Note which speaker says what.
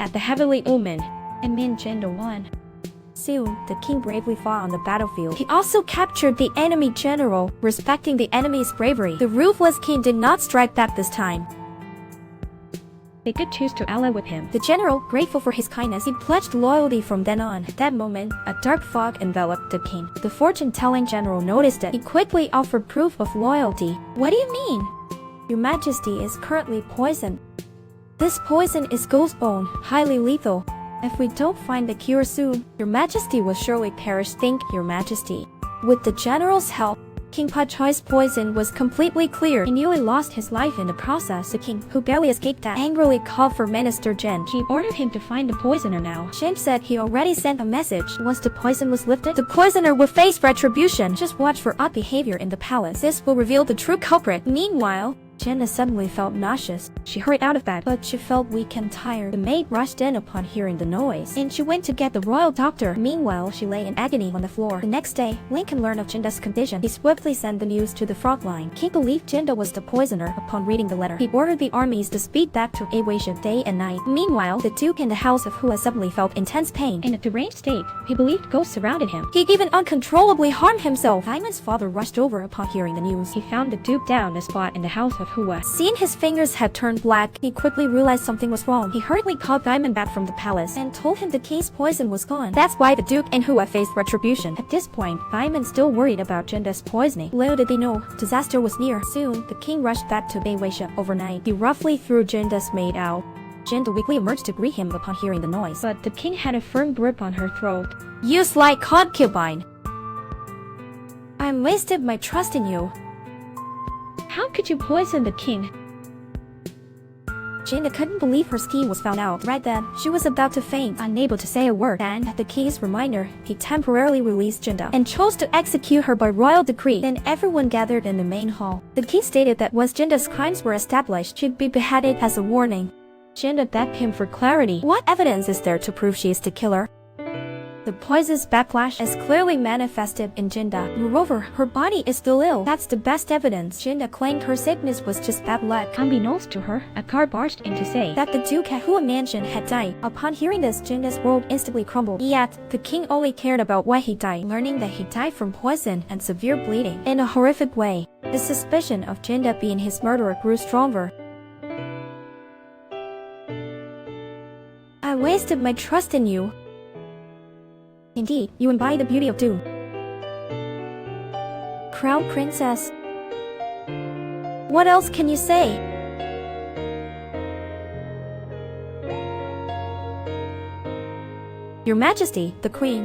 Speaker 1: at the heavenly omen, and mean Jinda won. Soon, the king bravely fought on the battlefield. He also captured the enemy general, respecting the enemy's bravery. The ruthless king did not strike back this time. They could choose to ally with him. The general, grateful for his kindness, he pledged loyalty from then on. At that moment, a dark fog enveloped the king. The fortune-telling general noticed it. He quickly offered proof of loyalty. What do you mean? Your Majesty is currently poisoned. This poison is ghostbone, highly lethal. If we don't find the cure soon, Your Majesty will surely perish. Think, Your Majesty. With the general's help, King Pachai's poison was completely cleared. He nearly lost his life in the process. The king, who barely escaped death, angrily called for Minister Jin. He ordered him to find the poisoner now. Jin said he already sent a message. Once the poison was lifted, the poisoner will face retribution. Just watch for odd behavior in the palace. This will reveal the true culprit. Meanwhile, Jenna suddenly felt nauseous. She hurried out of bed, but she felt weak and tired. The maid rushed in upon hearing the noise, and she went to get the royal doctor. Meanwhile, she lay in agony on the floor. The next day, Lincoln learned of Jinda's condition. He swiftly sent the news to the front line. King believed Jinda was the poisoner. Upon reading the letter, he ordered the armies to speed back to Ayutthaya day and night. Meanwhile, the duke in the house of Hua suddenly felt intense pain. In a deranged state, he believed ghosts surrounded him. He even uncontrollably harmed himself. Diamond's father rushed over upon hearing the news. He found the duke down the spot in the house of Hua. Seeing his fingers had turned black, he quickly realized something was wrong. He hurriedly called Diamond back from the palace and told him the king's poison was gone. That's why the duke and Hua faced retribution. At this point, Diamond still worried about Jinda's poisoning. Little did they know, disaster was near. Soon, the king rushed back to Ayutthaya overnight. He roughly threw Jinda's maid out. Jinda weakly emerged to greet him upon hearing the noise, but the king had a firm grip on her throat. You sly concubine! I wasted my trust in you. How could you poison the king? Jinda couldn't believe her scheme was found out. Right then, she was about to faint, unable to say a word. And at the king's reminder, he temporarily released Jinda and chose to execute her by royal decree. Then everyone gathered in the main hall. The king stated that once Jinda's crimes were established, she'd be beheaded as a warning. Jinda begged him for clarity. What evidence is there to prove she is the killer? The poison's backlash is clearly manifested in Jinda. Moreover, her body is still ill. That's the best evidence. Jinda claimed her sickness was just bad luck. Unbeknownst to her, a guard barged in to say that the Duke at Hua Mansion had died. Upon hearing this, Jinda's world instantly crumbled. Yet, the king only cared about why he died, learning that he died from poison and severe bleeding. In a horrific way, the suspicion of Jinda being his murderer grew stronger. I wasted my trust in you. Indeed, you embody the beauty of doom. Crown Princess. What else can you say? Your Majesty, the Queen.